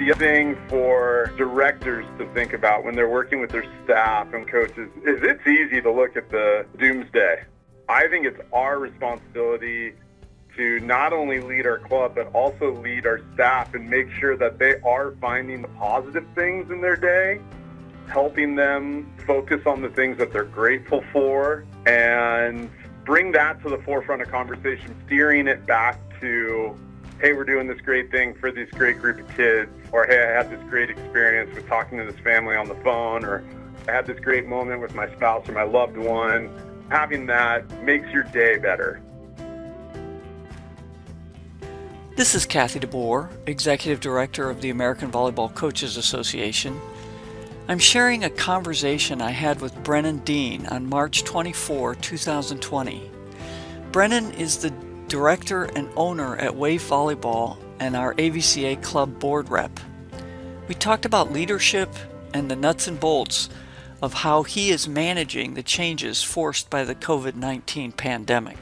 The other thing for directors to think about when they're working with their staff and coaches is it's easy to look at the doomsday. I think it's our responsibility to not only lead our club, but also lead our staff and make sure that they are finding the positive things in their day, helping them focus on the things that they're grateful for, and bring that to the forefront of conversation, steering it back to, hey, we're doing this great thing for this great group of kids, or hey, I had this great experience with talking to this family on the phone, or I had this great moment with my spouse or my loved one. Having that makes your day better. This is Kathy DeBoer, Executive Director of the American Volleyball Coaches Association. I'm sharing a conversation I had with Brennan Dean on March 24, 2020. Brennan is the Director and owner at Wave Volleyball and our AVCA Club Board Rep. We talked about leadership and the nuts and bolts of how he is managing the changes forced by the COVID-19 pandemic.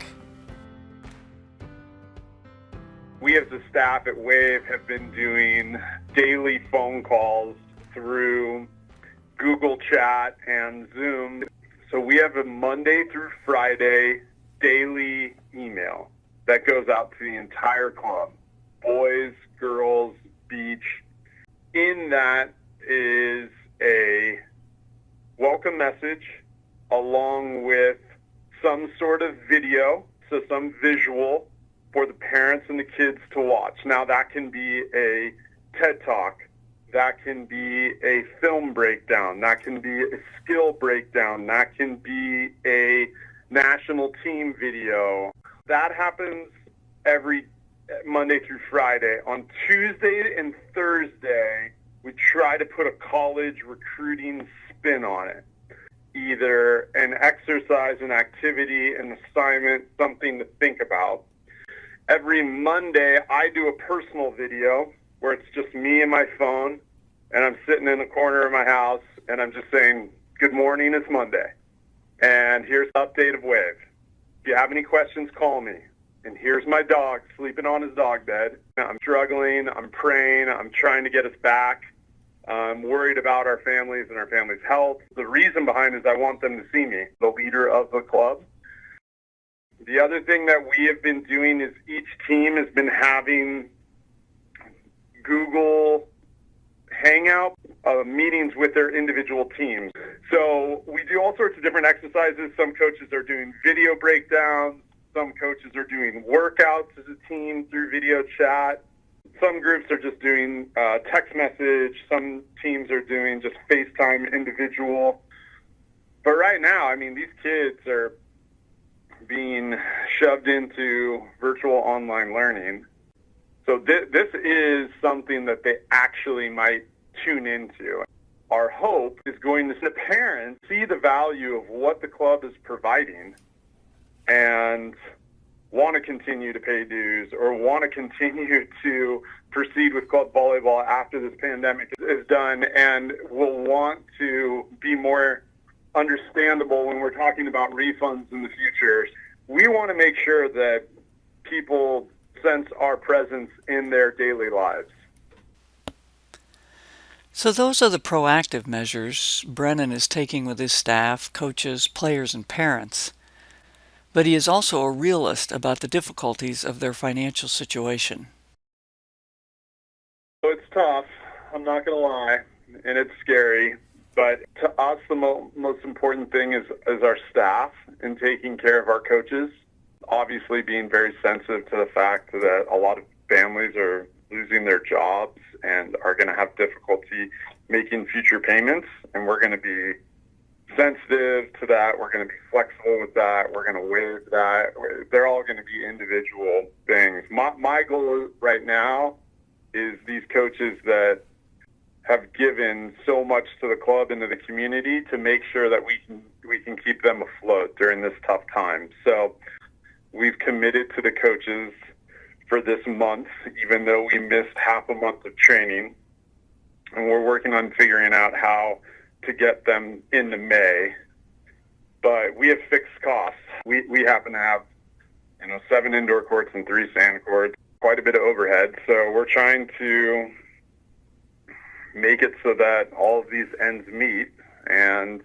We as the staff at Wave have been doing daily phone calls through Google Chat and Zoom. So we have a Monday through Friday daily email that goes out to the entire club, boys, girls, beach. In that is a welcome message along with some sort of video, so some visual for the parents and the kids to watch. Now that can be a TED Talk, that can be a film breakdown, that can be a skill breakdown, that can be a national team video. That happens every Monday through Friday. On Tuesday and Thursday, we try to put a college recruiting spin on it. Either an exercise, an activity, an assignment, something to think about. Every Monday, I do a personal video where it's just me and my phone, and I'm sitting in the corner of my house, and I'm just saying, good morning, it's Monday, and here's the update of Wave. If you have any questions, call me. And here's my dog sleeping on his dog bed. I'm struggling, I'm praying, I'm trying to get us back. I'm worried about our families and our families' health. The reason behind it is I want them to see me, the leader of the club. The other thing that we have been doing is each team has been having Google Hangout meetings with their individual teams. So we do all sorts of different exercises. Some coaches are doing video breakdowns. Some coaches are doing workouts as a team through video chat. Some groups are just doing text message. Some teams are doing just FaceTime individual. But right now, I mean, these kids are being shoved into virtual online learning. So this is something that they actually might tune into. Our hope is going to see the parents see the value of what the club is providing and want to continue to pay dues or want to continue to proceed with club volleyball after this pandemic is done, and will want to be more understandable when we're talking about refunds in the future. We want to make sure that people sense our presence in their daily lives. So those are the proactive measures Brennan is taking with his staff, coaches, players, and parents. But he is also a realist about the difficulties of their financial situation. So it's tough, I'm not going to lie, and it's scary. But to us, the most important thing is our staff and taking care of our coaches. Obviously being very sensitive to the fact that a lot of families are losing their jobs and are going to have difficulty making future payments. And we're going to be sensitive to that. We're going to be flexible with that. We're going to waive that. They're all going to be individual things. My goal right now is these coaches that have given so much to the club and to the community to make sure that we can keep them afloat during this tough time. So we've committed to the coaches for this month, even though we missed half a month of training, and we're working on figuring out how to get them into May. But we have fixed costs. We happen to have 7 indoor courts and 3 sand courts, quite a bit of overhead. So we're trying to make it so that all of these ends meet, and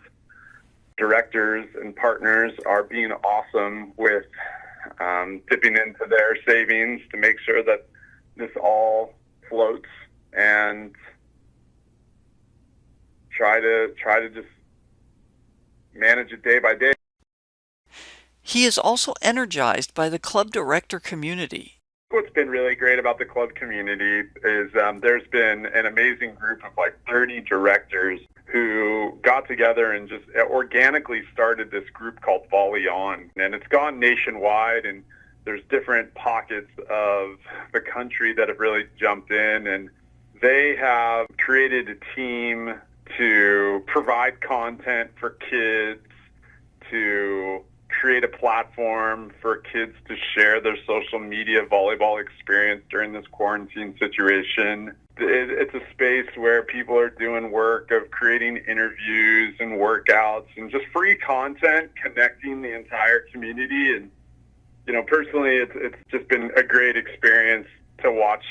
directors and partners are being awesome with dipping into their savings to make sure that this all floats, and try to just manage it day by day. He is also energized by the club director community. What's been really great about the club community is there's been an amazing group of like 30 directors who got together and just organically started this group called Volley On. And it's gone nationwide, and there's different pockets of the country that have really jumped in, and they have created a team to provide content for kids, to create a platform for kids to share their social media volleyball experience during this quarantine situation. It's a space where people are doing work of creating interviews and workouts and just free content, connecting the entire community. And, you know, personally, it's just been a great experience to watch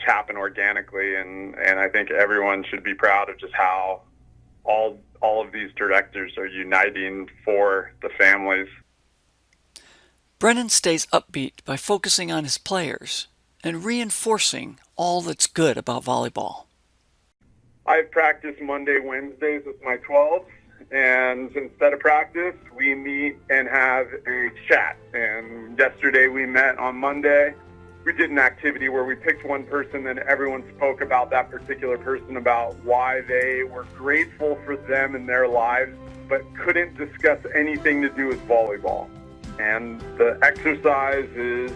happen organically. And I think everyone should be proud of just how all of these directors are uniting for the families. Brennan stays upbeat by focusing on his players and reinforcing all that's good about volleyball. I've practiced Monday, Wednesdays with my 12s, and instead of practice, we meet and have a chat. And yesterday we met on Monday. We did an activity where we picked one person and everyone spoke about that particular person, about why they were grateful for them in their lives, but couldn't discuss anything to do with volleyball. And the exercise is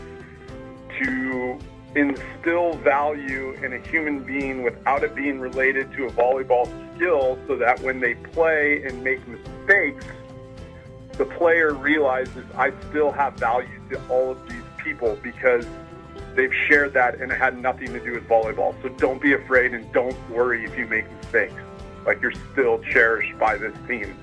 to instill value in a human being without it being related to a volleyball skill, so that when they play and make mistakes, the player realizes I still have value to all of these people because they've shared that and it had nothing to do with volleyball. So don't be afraid and don't worry if you make mistakes. Like, you're still cherished by this team.